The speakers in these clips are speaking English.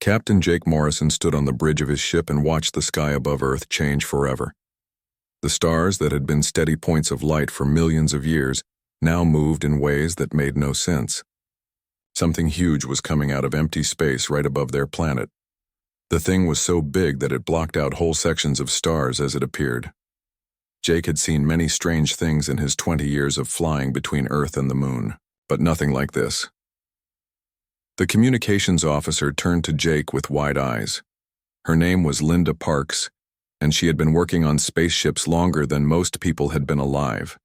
Captain Jake Morrison stood on the bridge of his ship and watched the sky above Earth change forever. The stars that had been steady points of light for millions of years now moved in ways that made no sense. Something huge was coming out of empty space right above their planet. The thing was so big that it blocked out whole sections of stars as it appeared. Jake had seen many strange things in his 20 years of flying between Earth and the Moon, but nothing like this. The communications officer turned to Jake with wide eyes. Her name was Linda Parks, and she had been working on spaceships longer than most people had been alive.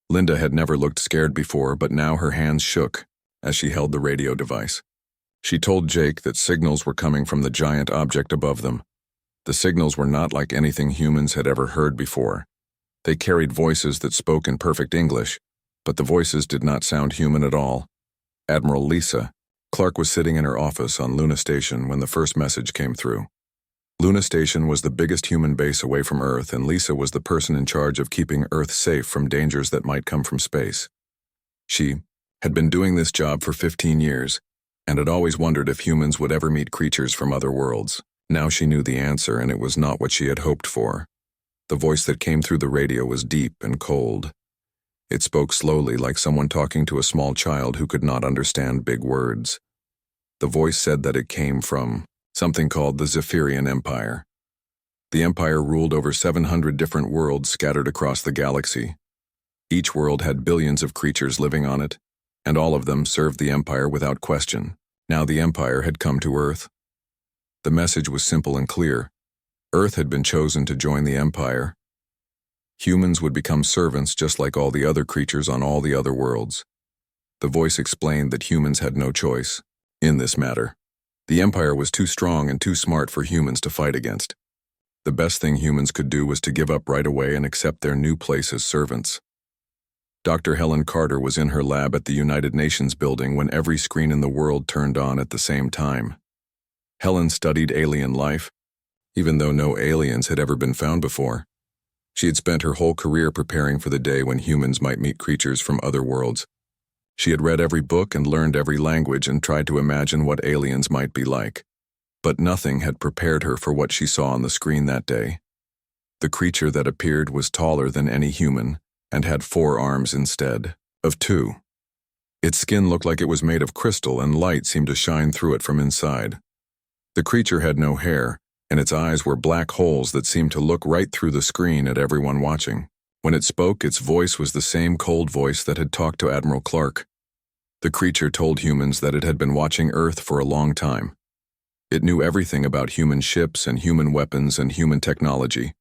Linda had never looked scared before, but now her hands shook as she held the radio device. She told Jake that signals were coming from the giant object above them. The signals were not like anything humans had ever heard before. They carried voices that spoke in perfect English, but the voices did not sound human at all. Admiral Lisa Clark was sitting in her office on Luna Station when the first message came through. Luna Station was the biggest human base away from Earth, and Lisa was the person in charge of keeping Earth safe from dangers that might come from space. She had been doing this job for 15 years, and had always wondered if humans would ever meet creatures from other worlds. Now she knew the answer, and it was not what she had hoped for. The voice that came through the radio was deep and cold. It spoke slowly, like someone talking to a small child who could not understand big words. The voice said that it came from something called the Zephyrian Empire. The empire ruled over 700 different worlds scattered across the galaxy. Each world had billions of creatures living on it, and all of them served the empire without question. Now the empire had come to Earth. The message was simple and clear. Earth had been chosen to join the empire. Humans would become servants just like all the other creatures on all the other worlds. The voice explained that humans had no choice in this matter. The empire was too strong and too smart for humans to fight against. The best thing humans could do was to give up right away and accept their new place as servants. Dr. Helen Carter was in her lab at the United Nations building when every screen in the world turned on at the same time. Helen studied alien life, even though no aliens had ever been found before. She had spent her whole career preparing for the day when humans might meet creatures from other worlds. She had read every book and learned every language and tried to imagine what aliens might be like. But nothing had prepared her for what she saw on the screen that day. The creature that appeared was taller than any human and had 4 arms instead of 2. Its skin looked like it was made of crystal, and light seemed to shine through it from inside. The creature had no hair, and its eyes were black holes that seemed to look right through the screen at everyone watching. When it spoke, its voice was the same cold voice that had talked to Admiral Clark. The creature told humans that it had been watching Earth for a long time. It knew everything about human ships and human weapons and human technology.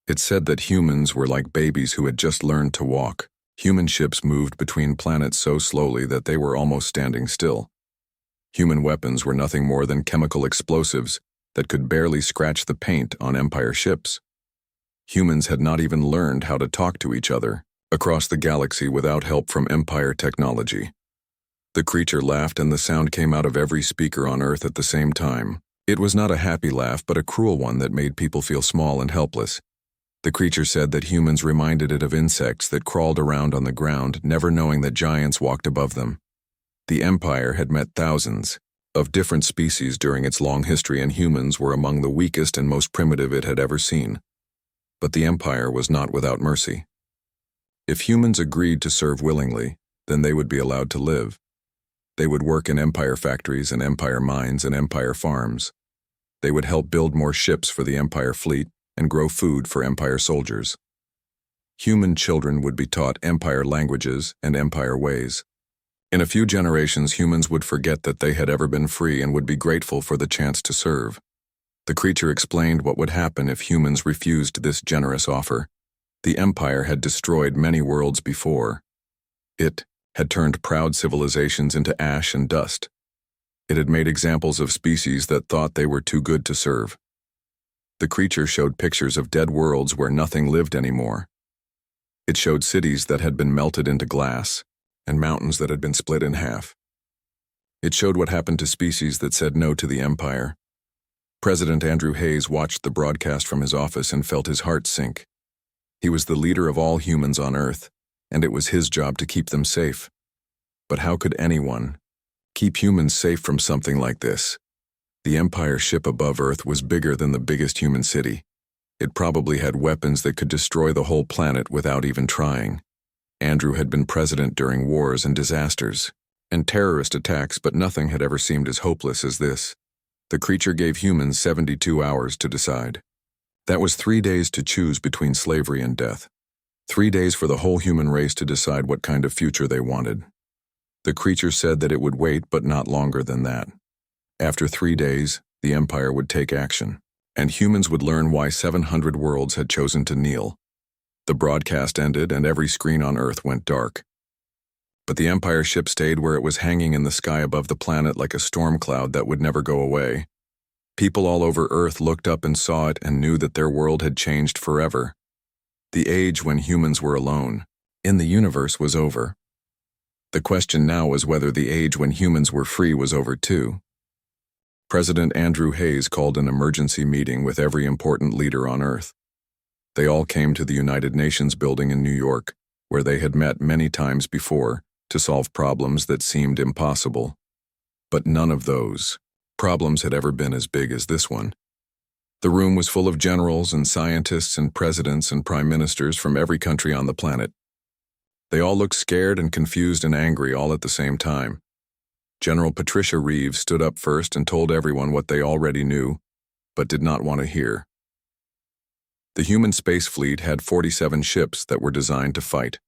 It said that humans were like babies who had just learned to walk. Human ships moved between planets so slowly that they were almost standing still. Human weapons were nothing more than chemical explosives that could barely scratch the paint on Empire ships. Humans had not even learned how to talk to each other across the galaxy without help from Empire technology. The creature laughed, and the sound came out of every speaker on Earth at the same time. It was not a happy laugh, but a cruel one that made people feel small and helpless. The creature said that humans reminded it of insects that crawled around on the ground, never knowing that giants walked above them. The Empire had met thousands of different species during its long history, and humans were among the weakest and most primitive it had ever seen. But the Empire was not without mercy. If humans agreed to serve willingly, then they would be allowed to live. They would work in Empire factories and Empire mines and Empire farms. They would help build more ships for the Empire fleet and grow food for Empire soldiers. Human children would be taught Empire languages and Empire ways. In a few generations, humans would forget that they had ever been free and would be grateful for the chance to serve. The creature explained what would happen if humans refused this generous offer. The Empire had destroyed many worlds before. It had turned proud civilizations into ash and dust. It had made examples of species that thought they were too good to serve. The creature showed pictures of dead worlds where nothing lived anymore. It showed cities that had been melted into glass and mountains that had been split in half. It showed what happened to species that said no to the Empire. President Andrew Hayes watched the broadcast from his office and felt his heart sink. He was the leader of all humans on Earth, and it was his job to keep them safe. But how could anyone keep humans safe from something like this? The Empire ship above Earth was bigger than the biggest human city. It probably had weapons that could destroy the whole planet without even trying. Andrew had been president during wars and disasters, and terrorist attacks, but nothing had ever seemed as hopeless as this. The creature gave humans 72 hours to decide. That was 3 days to choose between slavery and death. 3 days for the whole human race to decide what kind of future they wanted. The creature said that it would wait, but not longer than that. After 3 days, the Empire would take action, and humans would learn why 700 worlds had chosen to kneel. The broadcast ended, and every screen on Earth went dark. But the Empire ship stayed where it was, hanging in the sky above the planet like a storm cloud that would never go away. People all over Earth looked up and saw it and knew that their world had changed forever. The age when humans were alone in the universe was over. The question now was whether the age when humans were free was over too. President Andrew Hayes called an emergency meeting with every important leader on Earth. They all came to the United Nations building in New York, where they had met many times before to solve problems that seemed impossible. But none of those problems had ever been as big as this one. The room was full of generals and scientists and presidents and prime ministers from every country on the planet. They all looked scared and confused and angry all at the same time. General Patricia Reeves stood up first and told everyone what they already knew, but did not want to hear. The human space fleet had 47 ships that were designed to fight.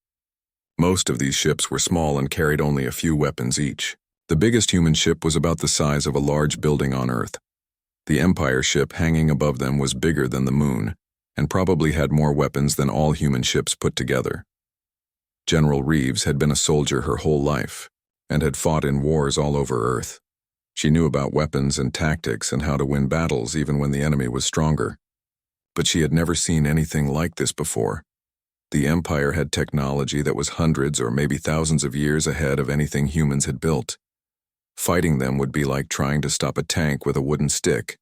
Most of these ships were small and carried only a few weapons each. The biggest human ship was about the size of a large building on Earth. The Empire ship hanging above them was bigger than the moon, and probably had more weapons than all human ships put together. General Reeves had been a soldier her whole life, and had fought in wars all over Earth. She knew about weapons and tactics and how to win battles even when the enemy was stronger. But she had never seen anything like this before. The Empire had technology that was hundreds or maybe thousands of years ahead of anything humans had built. Fighting them would be like trying to stop a tank with a wooden stick.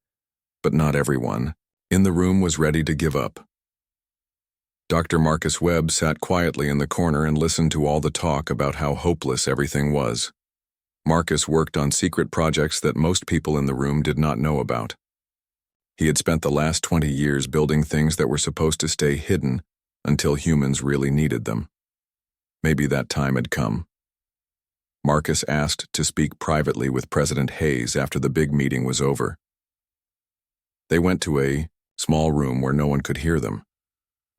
But not everyone in the room was ready to give up. Dr. Marcus Webb sat quietly in the corner and listened to all the talk about how hopeless everything was. Marcus worked on secret projects that most people in the room did not know about. He had spent the last 20 years building things that were supposed to stay hidden until humans really needed them. Maybe that time had come. Marcus asked to speak privately with President Hayes after the big meeting was over. They went to a small room where no one could hear them,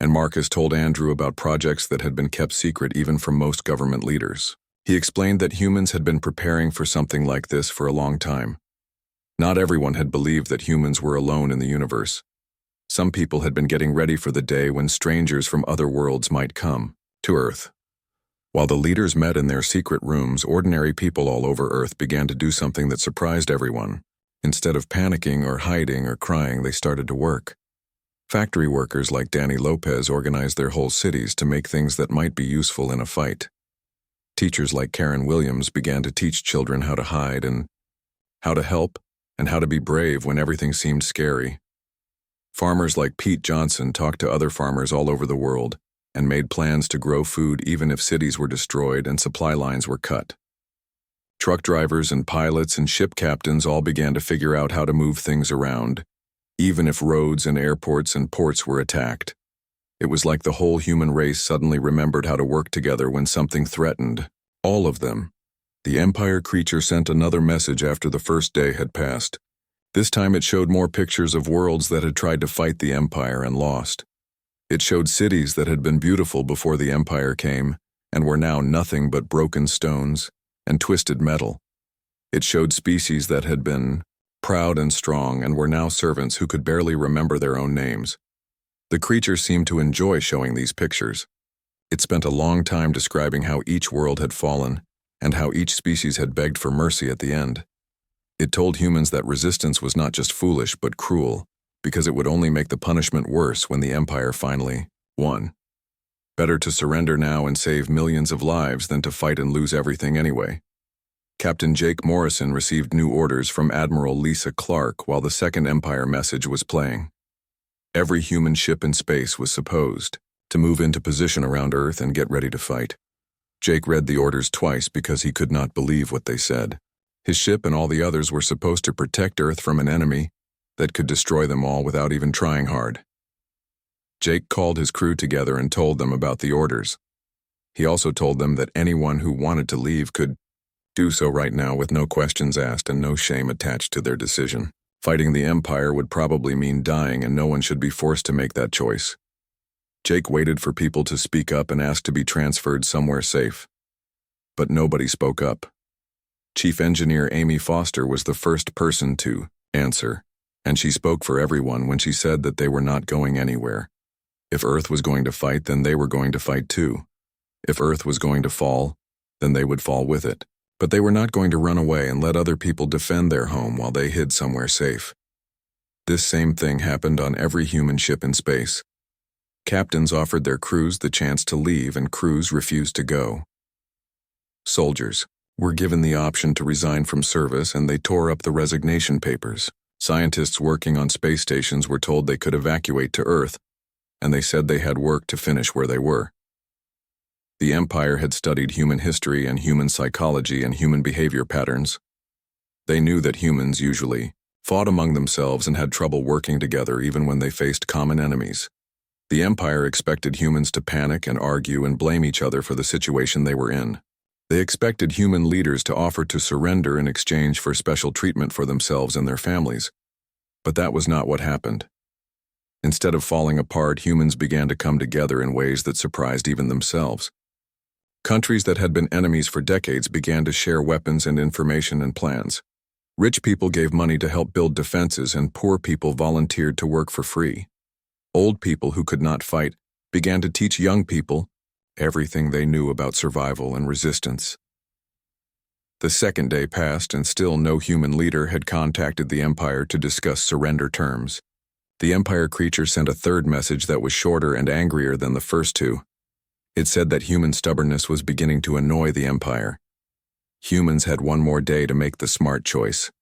and Marcus told Andrew about projects that had been kept secret even from most government leaders. He explained that humans had been preparing for something like this for a long time. Not everyone had believed that humans were alone in the universe. Some people had been getting ready for the day when strangers from other worlds might come to Earth. While the leaders met in their secret rooms, ordinary people all over Earth began to do something that surprised everyone. Instead of panicking or hiding or crying, they started to work. Factory workers like Danny Lopez organized their whole cities to make things that might be useful in a fight. Teachers like Karen Williams began to teach children how to hide and how to help and how to be brave when everything seemed scary. Farmers like Pete Johnson talked to other farmers all over the world and made plans to grow food even if cities were destroyed and supply lines were cut. Truck drivers and pilots and ship captains all began to figure out how to move things around, even if roads and airports and ports were attacked. It was like the whole human race suddenly remembered how to work together when something threatened all of them. The Empire creature sent another message after the first day had passed. This time it showed more pictures of worlds that had tried to fight the Empire and lost. It showed cities that had been beautiful before the Empire came and were now nothing but broken stones and twisted metal. It showed species that had been proud and strong and were now servants who could barely remember their own names. The creature seemed to enjoy showing these pictures. It spent a long time describing how each world had fallen and how each species had begged for mercy at the end. It told humans that resistance was not just foolish but cruel, because it would only make the punishment worse when the Empire finally won. Better to surrender now and save millions of lives than to fight and lose everything anyway. Captain Jake Morrison received new orders from Admiral Lisa Clark while the Second Empire message was playing. Every human ship in space was supposed to move into position around Earth and get ready to fight. Jake read the orders twice because he could not believe what they said. His ship and all the others were supposed to protect Earth from an enemy that could destroy them all without even trying hard. Jake called his crew together and told them about the orders. He also told them that anyone who wanted to leave could do so right now with no questions asked and no shame attached to their decision. Fighting the Empire would probably mean dying, and no one should be forced to make that choice. Jake waited for people to speak up and ask to be transferred somewhere safe. But nobody spoke up. Chief Engineer Amy Foster was the first person to answer, and she spoke for everyone when she said that they were not going anywhere. If Earth was going to fight, then they were going to fight too. If Earth was going to fall, then they would fall with it. But they were not going to run away and let other people defend their home while they hid somewhere safe. This same thing happened on every human ship in space. Captains offered their crews the chance to leave, and crews refused to go. Soldiers were given the option to resign from service, and they tore up the resignation papers. Scientists working on space stations were told they could evacuate to Earth, and they said they had work to finish where they were. The Empire had studied human history and human psychology and human behavior patterns. They knew that humans usually fought among themselves and had trouble working together even when they faced common enemies. The Empire expected humans to panic and argue and blame each other for the situation they were in. They expected human leaders to offer to surrender in exchange for special treatment for themselves and their families. But that was not what happened. Instead of falling apart, humans began to come together in ways that surprised even themselves. Countries that had been enemies for decades began to share weapons and information and plans. Rich people gave money to help build defenses, and poor people volunteered to work for free. Old people who could not fight began to teach young people everything they knew about survival and resistance. The second day passed, and still no human leader had contacted the Empire to discuss surrender terms. The Empire creature sent a third message that was shorter and angrier than the first two. It said that human stubbornness was beginning to annoy the Empire. Humans had one more day to make the smart choice.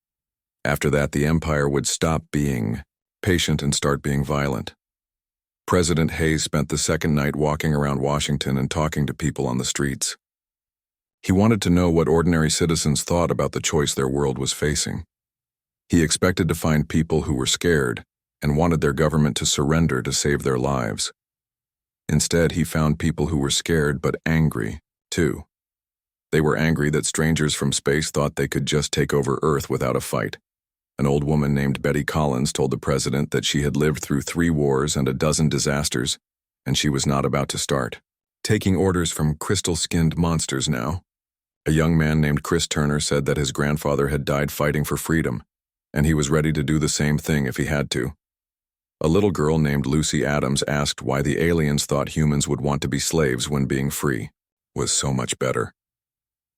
After that, the Empire would stop being patient and start being violent. President Hayes spent the second night walking around Washington and talking to people on the streets. He wanted to know what ordinary citizens thought about the choice their world was facing. He expected to find people who were scared and wanted their government to surrender to save their lives. Instead, he found people who were scared but angry, too. They were angry that strangers from space thought they could just take over Earth without a fight. An old woman named Betty Collins told the president that she had lived through 3 wars and a dozen disasters, and she was not about to start taking orders from crystal-skinned monsters now. A young man named Chris Turner said that his grandfather had died fighting for freedom, and he was ready to do the same thing if he had to. A little girl named Lucy Adams asked why the aliens thought humans would want to be slaves when being free was so much better.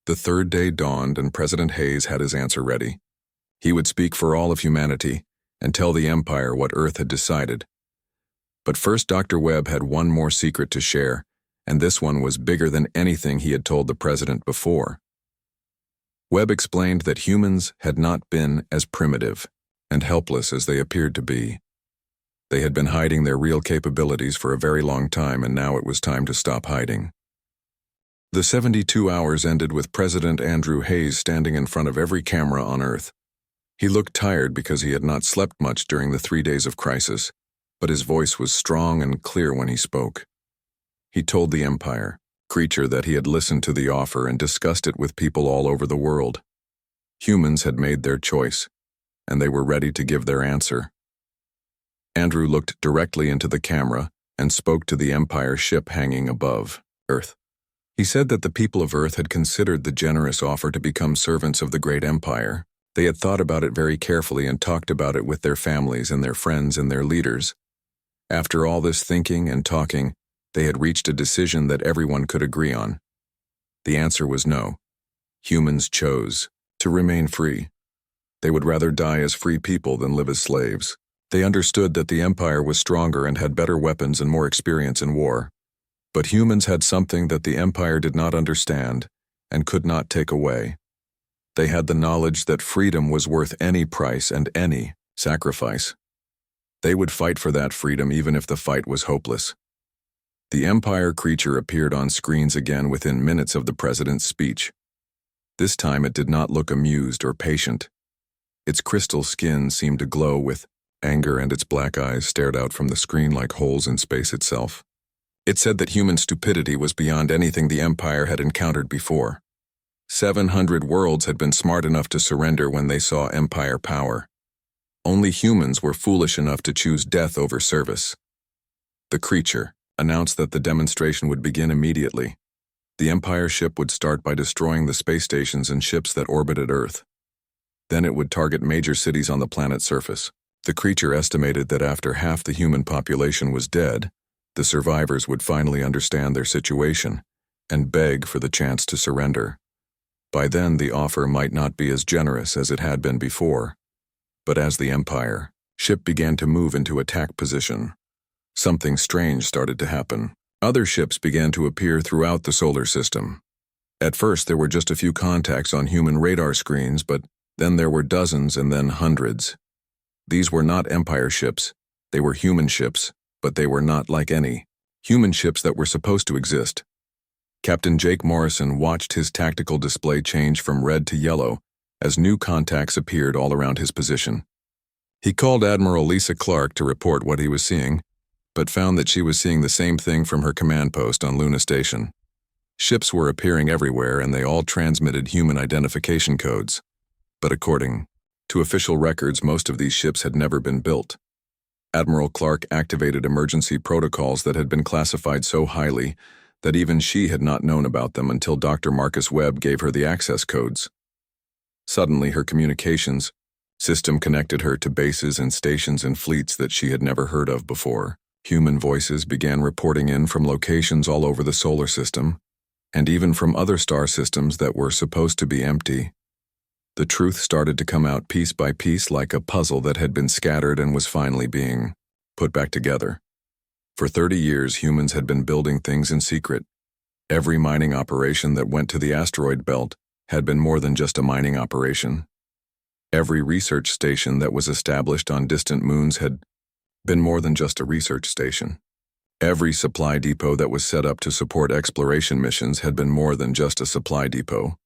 The third day dawned, and President Hayes had his answer ready. He would speak for all of humanity and tell the Empire what Earth had decided. But first, Dr. Webb had one more secret to share, and this one was bigger than anything he had told the president before. Webb explained that humans had not been as primitive and helpless as they appeared to be. They had been hiding their real capabilities for a very long time, and now it was time to stop hiding. The 72 hours ended with President Andrew Hayes standing in front of every camera on Earth. He looked tired because he had not slept much during the 3 days of crisis, but his voice was strong and clear when he spoke. He told the Empire creature that he had listened to the offer and discussed it with people all over the world. Humans had made their choice, and they were ready to give their answer. Andrew looked directly into the camera and spoke to the Empire ship hanging above Earth. He said that the people of Earth had considered the generous offer to become servants of the great Empire. They had thought about it very carefully and talked about it with their families and their friends and their leaders. After all this thinking and talking, they had reached a decision that everyone could agree on. The answer was no. Humans chose to remain free. They would rather die as free people than live as slaves. They understood that the Empire was stronger and had better weapons and more experience in war. But humans had something that the Empire did not understand and could not take away. They had the knowledge that freedom was worth any price and any sacrifice. They would fight for that freedom even if the fight was hopeless. The Empire creature appeared on screens again within minutes of the president's speech. This time it did not look amused or patient. Its crystal skin seemed to glow with anger, and its black eyes stared out from the screen like holes in space itself. It said that human stupidity was beyond anything the Empire had encountered before. 700 worlds had been smart enough to surrender when they saw Empire power. Only humans were foolish enough to choose death over service. The creature announced that the demonstration would begin immediately. The Empire ship would start by destroying the space stations and ships that orbited Earth. Then it would target major cities on the planet's surface. The creature estimated that after half the human population was dead, the survivors would finally understand their situation and beg for the chance to surrender. By then, the offer might not be as generous as it had been before. But as the Empire ship began to move into attack position, something strange started to happen. Other ships began to appear throughout the solar system. At first, there were just a few contacts on human radar screens, but then there were dozens and then hundreds. These were not Empire ships. They were human ships, but they were not like any human ships that were supposed to exist. Captain Jake Morrison watched his tactical display change from red to yellow as new contacts appeared all around his position. He called Admiral Lisa Clark to report what he was seeing, but found that she was seeing the same thing from her command post on Luna Station. Ships were appearing everywhere, and they all transmitted human identification codes. But according to official records, most of these ships had never been built. Admiral Clark activated emergency protocols that had been classified so highly that even she had not known about them until Dr. Marcus Webb gave her the access codes. Suddenly, her communications system connected her to bases and stations and fleets that she had never heard of before. Human voices began reporting in from locations all over the solar system, and even from other star systems that were supposed to be empty. The truth started to come out piece by piece like a puzzle that had been scattered and was finally being put back together. For 30 years, humans had been building things in secret. Every mining operation that went to the asteroid belt had been more than just a mining operation. Every research station that was established on distant moons had been more than just a research station. Every supply depot that was set up to support exploration missions had been more than just a supply depot.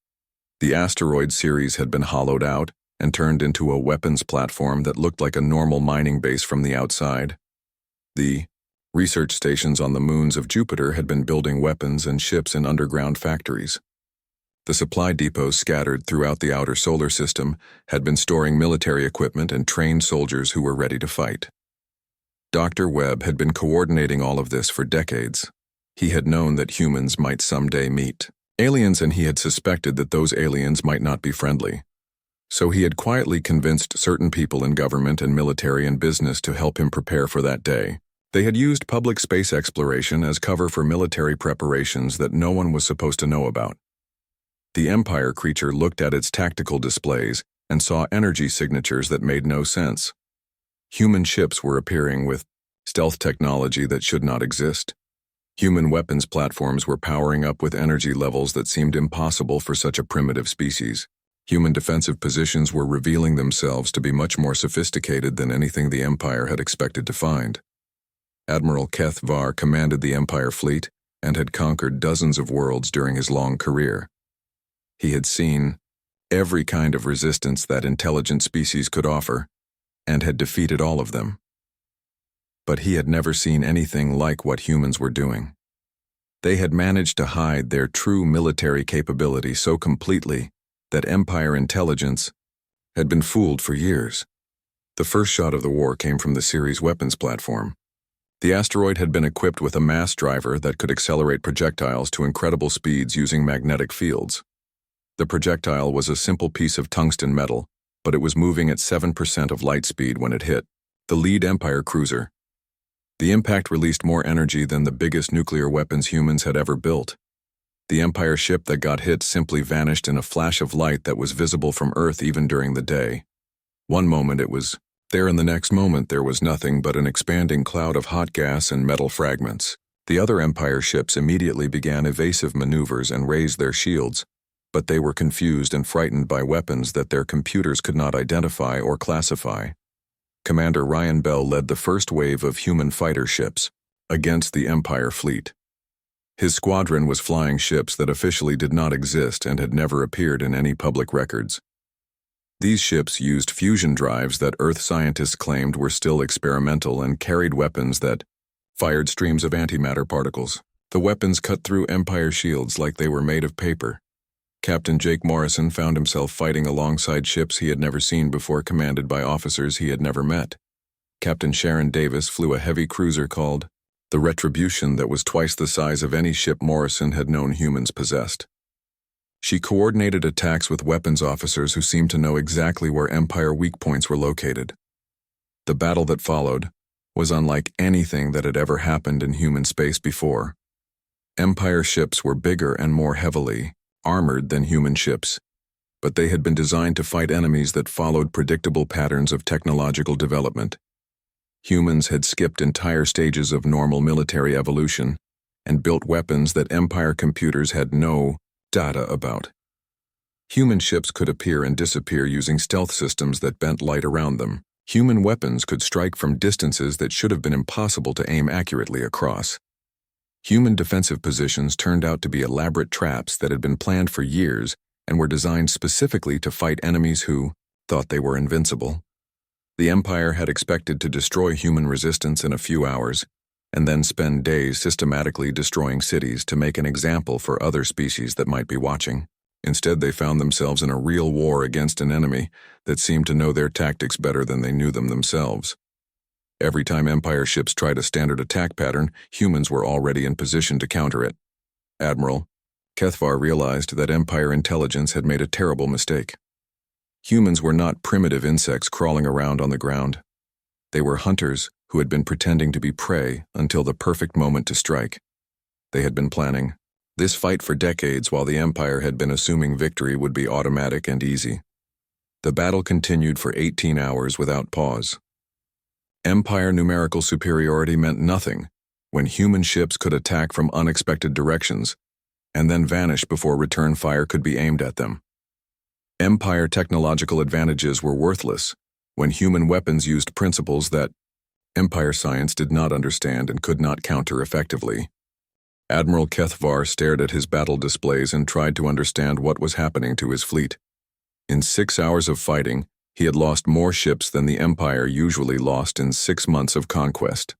The asteroid series had been hollowed out and turned into a weapons platform that looked like a normal mining base from the outside. The research stations on the moons of Jupiter had been building weapons and ships in underground factories. The supply depots scattered throughout the outer solar system had been storing military equipment and trained soldiers who were ready to fight. Dr. Webb had been coordinating all of this for decades. He had known that humans might someday meet aliens, and he had suspected that those aliens might not be friendly. So he had quietly convinced certain people in government and military and business to help him prepare for that day. They had used public space exploration as cover for military preparations that no one was supposed to know about. The Empire creature looked at its tactical displays and saw energy signatures that made no sense. Human ships were appearing with stealth technology that should not exist. Human weapons platforms were powering up with energy levels that seemed impossible for such a primitive species. Human defensive positions were revealing themselves to be much more sophisticated than anything the Empire had expected to find. Admiral Keth Var commanded the Empire fleet and had conquered dozens of worlds during his long career. He had seen every kind of resistance that intelligent species could offer, and had defeated all of them. But he had never seen anything like what humans were doing. They had managed to hide their true military capability so completely that Empire intelligence had been fooled for years. The first shot of the war came from the series weapons platform. The asteroid had been equipped with a mass driver that could accelerate projectiles to incredible speeds using magnetic fields. The projectile was a simple piece of tungsten metal, but it was moving at 7% of light speed when it hit the lead Empire cruiser. The impact released more energy than the biggest nuclear weapons humans had ever built. The Empire ship that got hit simply vanished in a flash of light that was visible from Earth even during the day. One moment it was there, and the next moment there was nothing but an expanding cloud of hot gas and metal fragments. The other Empire ships immediately began evasive maneuvers and raised their shields, but they were confused and frightened by weapons that their computers could not identify or classify. Commander Ryan Bell led the first wave of human fighter ships against the Empire fleet. His squadron was flying ships that officially did not exist and had never appeared in any public records. These ships used fusion drives that Earth scientists claimed were still experimental and carried weapons that fired streams of antimatter particles. The weapons cut through Empire shields like they were made of paper. Captain Jake Morrison found himself fighting alongside ships he had never seen before, commanded by officers he had never met. Captain Sharon Davis flew a heavy cruiser called the Retribution that was twice the size of any ship Morrison had known humans possessed. She coordinated attacks with weapons officers who seemed to know exactly where Empire weak points were located. The battle that followed was unlike anything that had ever happened in human space before. Empire ships were bigger and more heavily armored than human ships, but they had been designed to fight enemies that followed predictable patterns of technological development. Humans had skipped entire stages of normal military evolution and built weapons that Empire computers had no data about. Human ships could appear and disappear using stealth systems that bent light around them. Human weapons could strike from distances that should have been impossible to aim accurately across. Human defensive positions turned out to be elaborate traps that had been planned for years and were designed specifically to fight enemies who thought they were invincible. The Empire had expected to destroy human resistance in a few hours, and then spend days systematically destroying cities to make an example for other species that might be watching. Instead, they found themselves in a real war against an enemy that seemed to know their tactics better than they knew them themselves. Every time Empire ships tried a standard attack pattern, humans were already in position to counter it. Admiral Kethvar realized that Empire intelligence had made a terrible mistake. Humans were not primitive insects crawling around on the ground. They were hunters who had been pretending to be prey until the perfect moment to strike. They had been planning this fight for decades while the Empire had been assuming victory would be automatic and easy. The battle continued for 18 hours without pause. Empire numerical superiority meant nothing when human ships could attack from unexpected directions and then vanish before return fire could be aimed at them. Empire technological advantages were worthless when human weapons used principles that Empire science did not understand and could not counter effectively. Admiral Kethvar stared at his battle displays and tried to understand what was happening to his fleet. In 6 hours of fighting, he had lost more ships than the Empire usually lost in 6 months of conquest.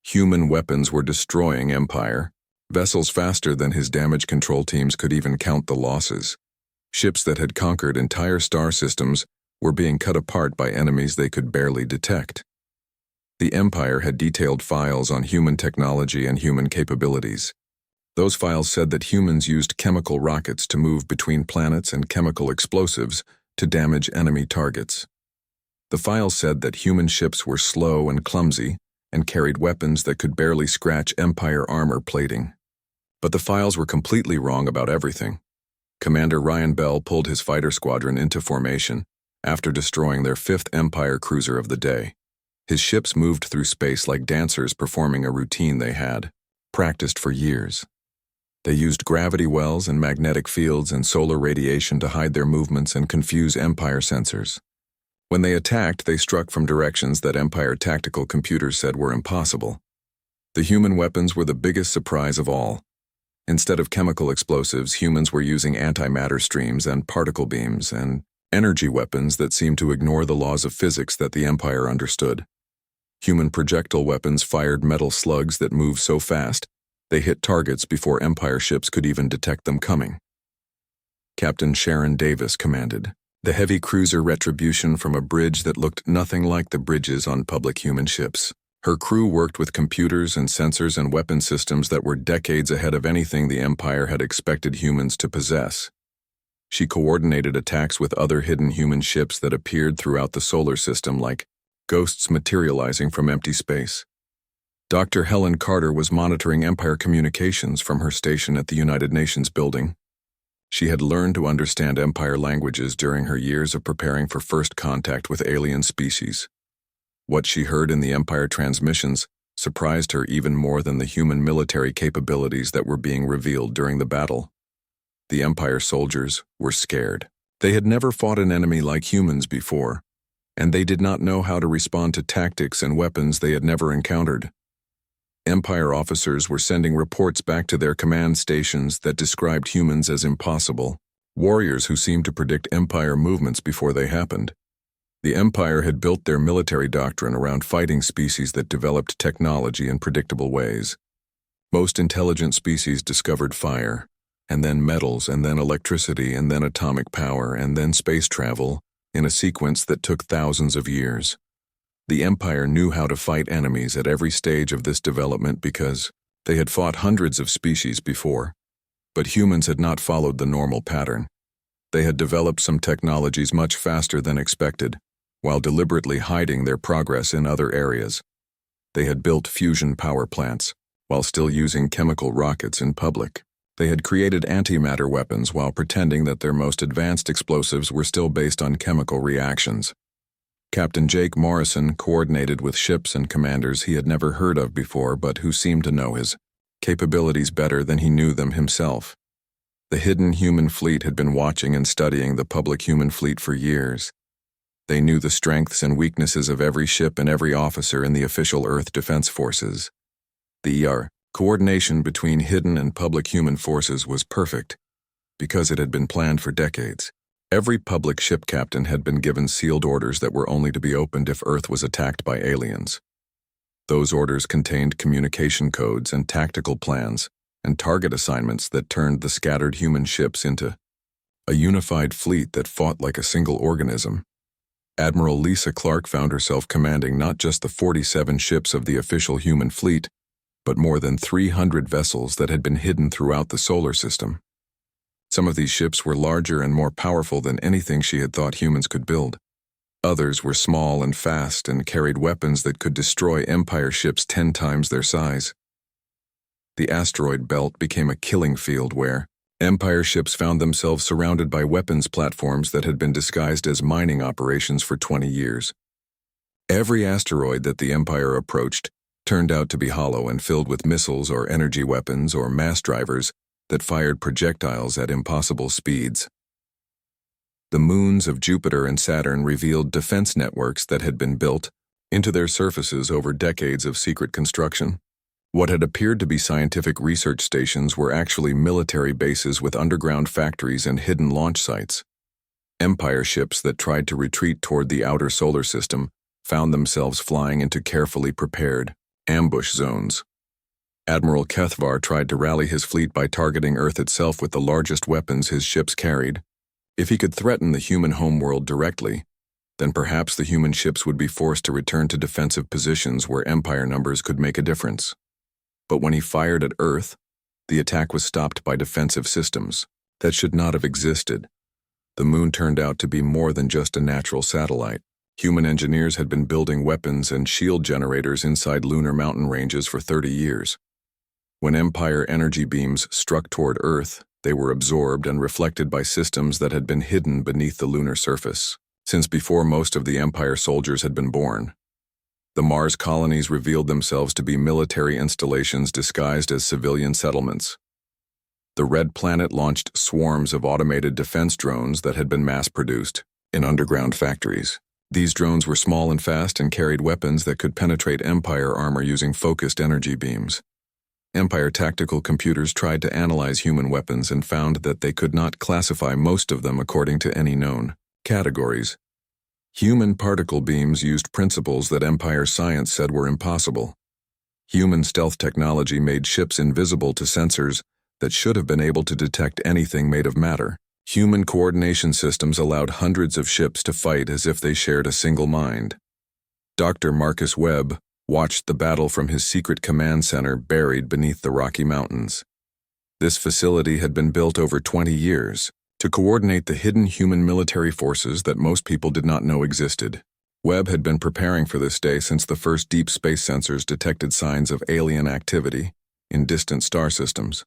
Human weapons were destroying Empire vessels faster than his damage control teams could even count the losses. Ships that had conquered entire star systems were being cut apart by enemies they could barely detect. The Empire had detailed files on human technology and human capabilities. Those files said that humans used chemical rockets to move between planets and chemical explosives to damage enemy targets. The files said that human ships were slow and clumsy and carried weapons that could barely scratch Empire armor plating. But the files were completely wrong about everything. Commander Ryan Bell pulled his fighter squadron into formation after destroying their 5th Empire cruiser of the day. His ships moved through space like dancers performing a routine they had practiced for years. They used gravity wells and magnetic fields and solar radiation to hide their movements and confuse Empire sensors. When they attacked, they struck from directions that Empire tactical computers said were impossible. The human weapons were the biggest surprise of all. Instead of chemical explosives, humans were using antimatter streams and particle beams and energy weapons that seemed to ignore the laws of physics that the Empire understood. Human projectile weapons fired metal slugs that moved so fast they hit targets before Empire ships could even detect them coming. Captain Sharon Davis commanded the heavy cruiser Retribution from a bridge that looked nothing like the bridges on public human ships. Her crew worked with computers and sensors and weapon systems that were decades ahead of anything the Empire had expected humans to possess. She coordinated attacks with other hidden human ships that appeared throughout the solar system like ghosts materializing from empty space. Dr. Helen Carter was monitoring Empire communications from her station at the United Nations building. She had learned to understand Empire languages during her years of preparing for first contact with alien species. What she heard in the Empire transmissions surprised her even more than the human military capabilities that were being revealed during the battle. The Empire soldiers were scared. They had never fought an enemy like humans before, and they did not know how to respond to tactics and weapons they had never encountered. Empire officers were sending reports back to their command stations that described humans as impossible, warriors who seemed to predict Empire movements before they happened. The Empire had built their military doctrine around fighting species that developed technology in predictable ways. Most intelligent species discovered fire, and then metals, and then electricity, and then atomic power, and then space travel, in a sequence that took thousands of years. The Empire knew how to fight enemies at every stage of this development because they had fought hundreds of species before. But humans had not followed the normal pattern. They had developed some technologies much faster than expected, while deliberately hiding their progress in other areas. They had built fusion power plants, while still using chemical rockets in public. They had created antimatter weapons while pretending that their most advanced explosives were still based on chemical reactions. Captain Jake Morrison coordinated with ships and commanders he had never heard of before but who seemed to know his capabilities better than he knew them himself. The hidden human fleet had been watching and studying the public human fleet for years. They knew the strengths and weaknesses of every ship and every officer in the official Earth Defense Forces. The coordination between hidden and public human forces was perfect, because it had been planned for decades. Every public ship captain had been given sealed orders that were only to be opened if Earth was attacked by aliens. Those orders contained communication codes and tactical plans and target assignments that turned the scattered human ships into a unified fleet that fought like a single organism. Admiral Lisa Clark found herself commanding not just the 47 ships of the official human fleet, but more than 300 vessels that had been hidden throughout the solar system. Some of these ships were larger and more powerful than anything she had thought humans could build. Others were small and fast and carried weapons that could destroy Empire ships 10 times their size. The asteroid belt became a killing field where Empire ships found themselves surrounded by weapons platforms that had been disguised as mining operations for 20 years. Every asteroid that the Empire approached turned out to be hollow and filled with missiles or energy weapons or mass drivers that fired projectiles at impossible speeds. The moons of Jupiter and Saturn revealed defense networks that had been built into their surfaces over decades of secret construction. What had appeared to be scientific research stations were actually military bases with underground factories and hidden launch sites. Empire ships that tried to retreat toward the outer solar system found themselves flying into carefully prepared ambush zones. Admiral Kethvar tried to rally his fleet by targeting Earth itself with the largest weapons his ships carried. If he could threaten the human homeworld directly, then perhaps the human ships would be forced to return to defensive positions where Empire numbers could make a difference. But when he fired at Earth, the attack was stopped by defensive systems that should not have existed. The moon turned out to be more than just a natural satellite. Human engineers had been building weapons and shield generators inside lunar mountain ranges for 30 years. When Empire energy beams struck toward Earth, they were absorbed and reflected by systems that had been hidden beneath the lunar surface, since before most of the Empire soldiers had been born. The Mars colonies revealed themselves to be military installations disguised as civilian settlements. The Red Planet launched swarms of automated defense drones that had been mass-produced in underground factories. These drones were small and fast and carried weapons that could penetrate Empire armor using focused energy beams. Empire tactical computers tried to analyze human weapons and found that they could not classify most of them according to any known categories. Human particle beams used principles that Empire science said were impossible. Human stealth technology made ships invisible to sensors that should have been able to detect anything made of matter. Human coordination systems allowed hundreds of ships to fight as if they shared a single mind. Dr. Marcus Webb watched the battle from his secret command center buried beneath the Rocky Mountains. This facility had been built over 20 years to coordinate the hidden human military forces that most people did not know existed. Webb had been preparing for this day since the first deep space sensors detected signs of alien activity in distant star systems.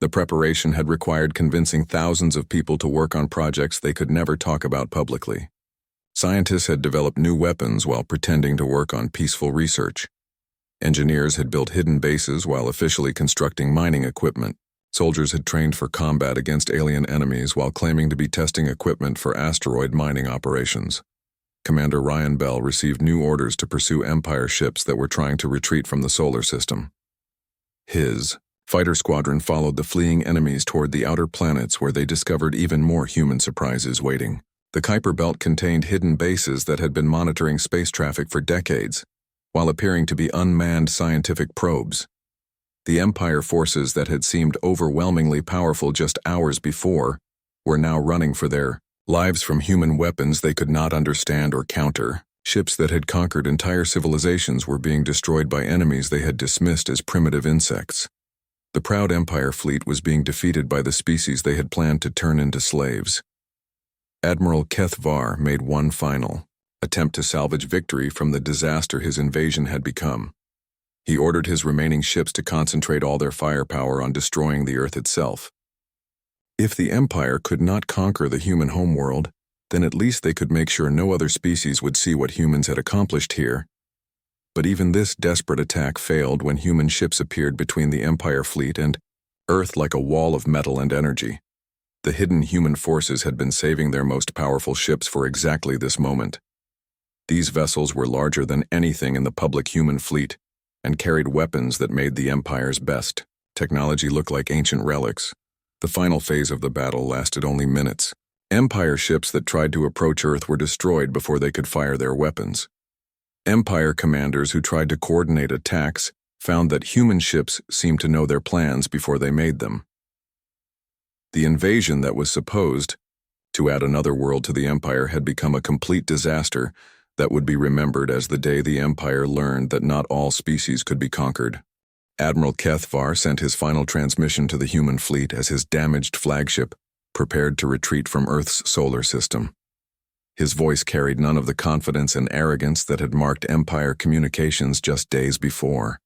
The preparation had required convincing thousands of people to work on projects they could never talk about publicly. Scientists had developed new weapons while pretending to work on peaceful research. Engineers had built hidden bases while officially constructing mining equipment. Soldiers had trained for combat against alien enemies while claiming to be testing equipment for asteroid mining operations. Commander Ryan Bell received new orders to pursue Empire ships that were trying to retreat from the solar system. His fighter squadron followed the fleeing enemies toward the outer planets where they discovered even more human surprises waiting. The Kuiper Belt contained hidden bases that had been monitoring space traffic for decades, while appearing to be unmanned scientific probes. The Empire forces that had seemed overwhelmingly powerful just hours before were now running for their lives from human weapons they could not understand or counter. Ships that had conquered entire civilizations were being destroyed by enemies they had dismissed as primitive insects. The proud Empire fleet was being defeated by the species they had planned to turn into slaves. Admiral Keth Var made one final attempt to salvage victory from the disaster his invasion had become. He ordered his remaining ships to concentrate all their firepower on destroying the Earth itself. If the Empire could not conquer the human homeworld, then at least they could make sure no other species would see what humans had accomplished here. But even this desperate attack failed when human ships appeared between the Empire fleet and Earth like a wall of metal and energy. The hidden human forces had been saving their most powerful ships for exactly this moment. These vessels were larger than anything in the public human fleet and carried weapons that made the Empire's best technology look like ancient relics. The final phase of the battle lasted only minutes. Empire ships that tried to approach Earth were destroyed before they could fire their weapons. Empire commanders who tried to coordinate attacks found that human ships seemed to know their plans before they made them. The invasion that was supposed to add another world to the Empire had become a complete disaster that would be remembered as the day the Empire learned that not all species could be conquered. Admiral Keth Var sent his final transmission to the human fleet as his damaged flagship prepared to retreat from Earth's solar system. His voice carried none of the confidence and arrogance that had marked Empire communications just days before.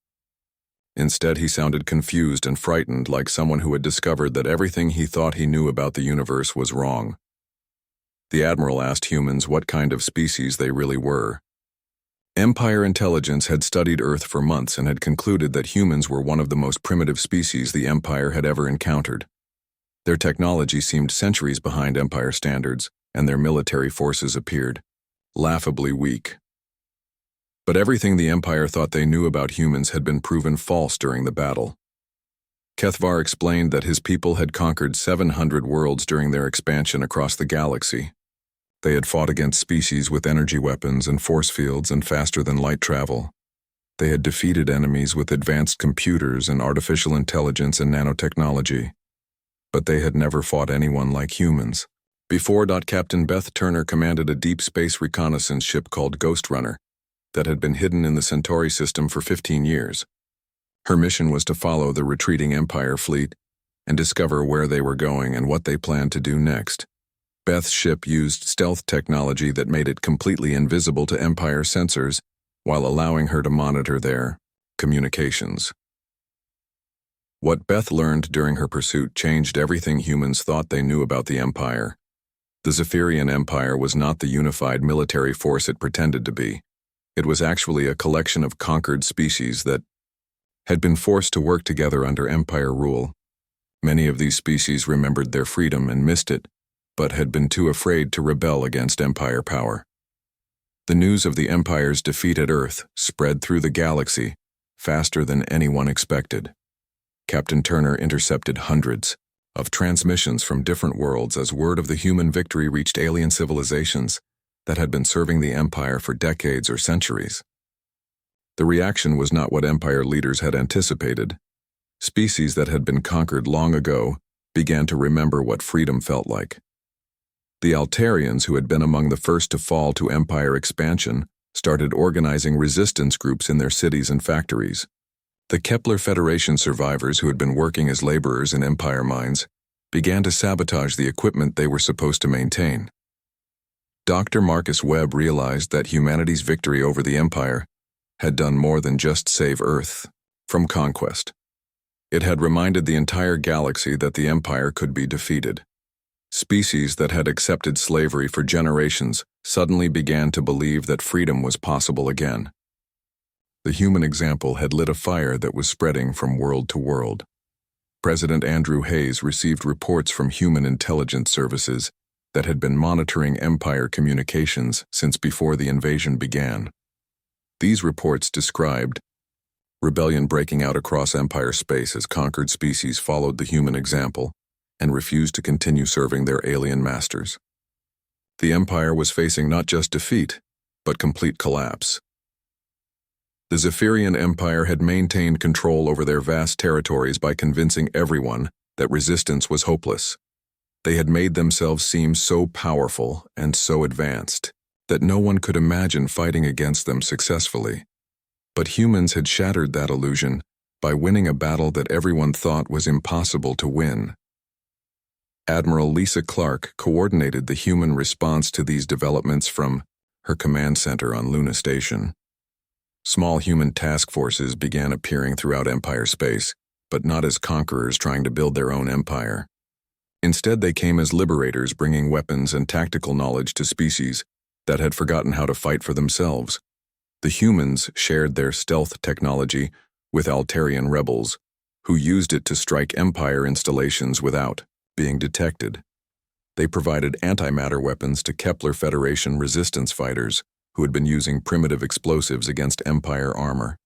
Instead, he sounded confused and frightened, like someone who had discovered that everything he thought he knew about the universe was wrong. The Admiral asked humans what kind of species they really were. Empire intelligence had studied Earth for months and had concluded that humans were one of the most primitive species the Empire had ever encountered. Their technology seemed centuries behind Empire standards, and their military forces appeared laughably weak. But everything the Empire thought they knew about humans had been proven false during the battle. Keth Var explained that his people had conquered 700 worlds during their expansion across the galaxy. They had fought against species with energy weapons and force fields and faster-than-light travel. They had defeated enemies with advanced computers and artificial intelligence and nanotechnology. But they had never fought anyone like humans. Before, Captain Beth Turner commanded a deep space reconnaissance ship called Ghost Runner that had been hidden in the Centauri system for 15 years. Her mission was to follow the retreating Empire fleet and discover where they were going and what they planned to do next. Beth's ship used stealth technology that made it completely invisible to Empire sensors while allowing her to monitor their communications. What Beth learned during her pursuit changed everything humans thought they knew about the Empire. The Zephyrian Empire was not the unified military force it pretended to be. It was actually a collection of conquered species that had been forced to work together under Empire rule. Many of these species remembered their freedom and missed it, but had been too afraid to rebel against Empire power. The news of the Empire's defeat at Earth spread through the galaxy faster than anyone expected. Captain Turner intercepted hundreds of transmissions from different worlds as word of the human victory reached alien civilizations that had been serving the Empire for decades or centuries. The reaction was not what Empire leaders had anticipated. Species that had been conquered long ago began to remember what freedom felt like. The Altarians, who had been among the first to fall to Empire expansion, started organizing resistance groups in their cities and factories. The Kepler Federation survivors, who had been working as laborers in Empire mines, began to sabotage the equipment they were supposed to maintain. Dr. Marcus Webb realized that humanity's victory over the Empire had done more than just save Earth from conquest. It had reminded the entire galaxy that the Empire could be defeated. Species that had accepted slavery for generations suddenly began to believe that freedom was possible again. The human example had lit a fire that was spreading from world to world. President Andrew Hayes received reports from human intelligence services that had been monitoring Empire communications since before the invasion began. These reports described rebellion breaking out across Empire space as conquered species followed the human example and refused to continue serving their alien masters. The Empire was facing not just defeat, but complete collapse. The Zephyrian Empire had maintained control over their vast territories by convincing everyone that resistance was hopeless. They had made themselves seem so powerful and so advanced that no one could imagine fighting against them successfully. But humans had shattered that illusion by winning a battle that everyone thought was impossible to win. Admiral Lisa Clark coordinated the human response to these developments from her command center on Luna Station. Small human task forces began appearing throughout Empire space, but not as conquerors trying to build their own empire. Instead, they came as liberators bringing weapons and tactical knowledge to species that had forgotten how to fight for themselves. The humans shared their stealth technology with Altarian rebels, who used it to strike Empire installations without being detected. They provided antimatter weapons to Kepler Federation resistance fighters who had been using primitive explosives against Empire armor.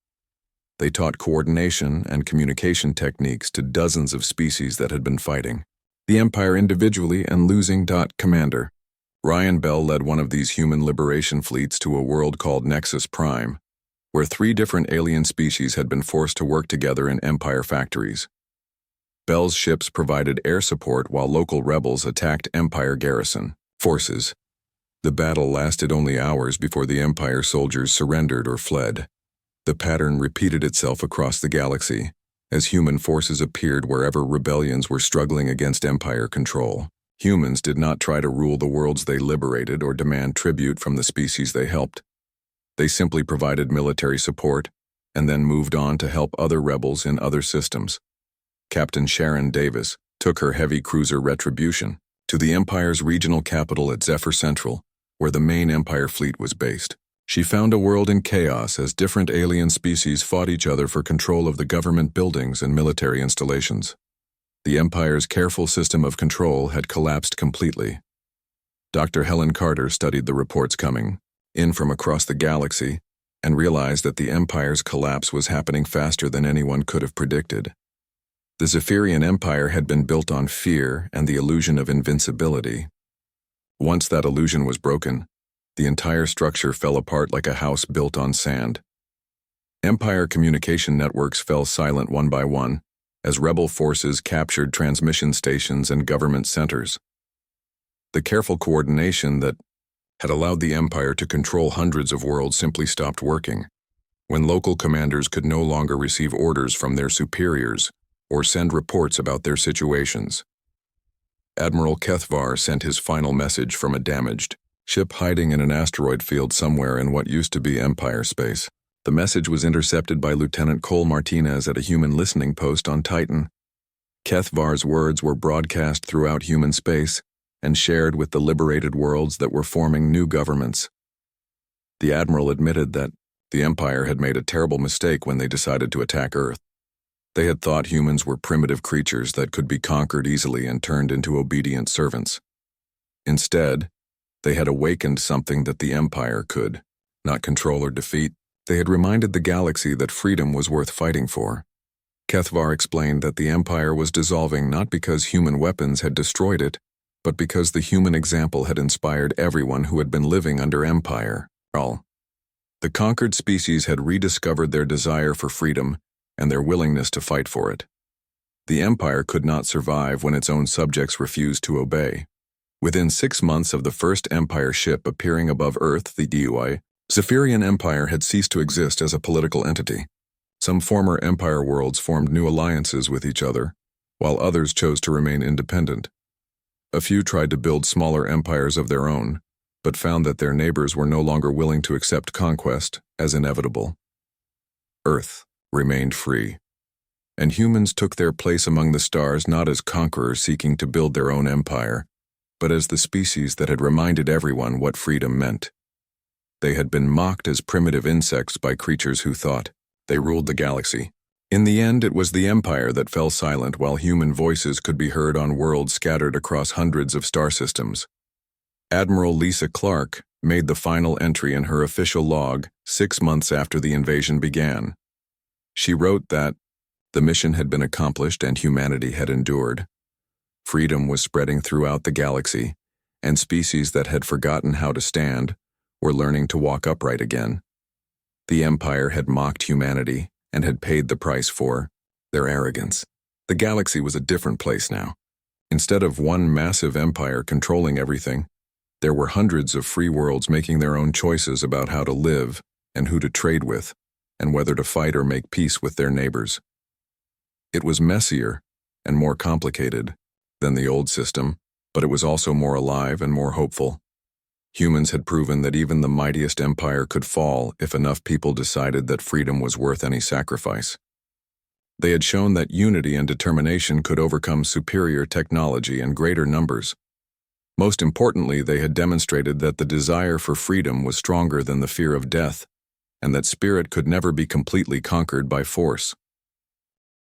They taught coordination and communication techniques to dozens of species that had been fighting the Empire individually and losing. Commander Ryan Bell led one of these human liberation fleets to a world called Nexus Prime, where 3 different alien species had been forced to work together in Empire factories. Bell's ships provided air support while local rebels attacked Empire garrison forces. The battle lasted only hours before the Empire soldiers surrendered or fled. The pattern repeated itself across the galaxy, as human forces appeared wherever rebellions were struggling against Empire control. Humans did not try to rule the worlds they liberated or demand tribute from the species they helped. They simply provided military support and then moved on to help other rebels in other systems. Captain Sharon Davis took her heavy cruiser Retribution to the Empire's regional capital at Zephyr Central, where the main Empire fleet was based. She found a world in chaos as different alien species fought each other for control of the government buildings and military installations. The Empire's careful system of control had collapsed completely. Dr. Helen Carter studied the reports coming in from across the galaxy and realized that the Empire's collapse was happening faster than anyone could have predicted. The Zephyrian Empire had been built on fear and the illusion of invincibility. Once that illusion was broken, the entire structure fell apart like a house built on sand. Empire communication networks fell silent one by one, as rebel forces captured transmission stations and government centers. The careful coordination that had allowed the Empire to control hundreds of worlds simply stopped working, when local commanders could no longer receive orders from their superiors or send reports about their situations. Admiral Kethvar sent his final message from a damaged ship hiding in an asteroid field somewhere in what used to be Empire space. The message was intercepted by Lieutenant Cole Martinez at a human listening post on Titan. Kethvar's words were broadcast throughout human space and shared with the liberated worlds that were forming new governments. The Admiral admitted that the Empire had made a terrible mistake when they decided to attack Earth. They had thought humans were primitive creatures that could be conquered easily and turned into obedient servants. Instead, they had awakened something that the Empire could not control or defeat. They had reminded the galaxy that freedom was worth fighting for. Kethvar explained that the Empire was dissolving not because human weapons had destroyed it, but because the human example had inspired everyone who had been living under Empire rule. The conquered species had rediscovered their desire for freedom and their willingness to fight for it. The Empire could not survive when its own subjects refused to obey. Within 6 months of the first Empire ship appearing above Earth, the DUI, Zephyrian Empire had ceased to exist as a political entity. Some former Empire worlds formed new alliances with each other, while others chose to remain independent. A few tried to build smaller empires of their own, but found that their neighbors were no longer willing to accept conquest as inevitable. Earth remained free, and humans took their place among the stars not as conquerors seeking to build their own empire, but as the species that had reminded everyone what freedom meant. They had been mocked as primitive insects by creatures who thought they ruled the galaxy. In the end, it was the Empire that fell silent while human voices could be heard on worlds scattered across hundreds of star systems. Admiral Lisa Clark made the final entry in her official log 6 months after the invasion began. She wrote that the mission had been accomplished and humanity had endured. Freedom was spreading throughout the galaxy, and species that had forgotten how to stand were learning to walk upright again. The Empire had mocked humanity and had paid the price for their arrogance. The galaxy was a different place now. Instead of one massive empire controlling everything, there were hundreds of free worlds making their own choices about how to live and who to trade with, and whether to fight or make peace with their neighbors. It was messier and more complicated than the old system, but it was also more alive and more hopeful. Humans had proven that even the mightiest empire could fall if enough people decided that freedom was worth any sacrifice. They had shown that unity and determination could overcome superior technology and greater numbers. Most importantly, they had demonstrated that the desire for freedom was stronger than the fear of death, and that spirit could never be completely conquered by force.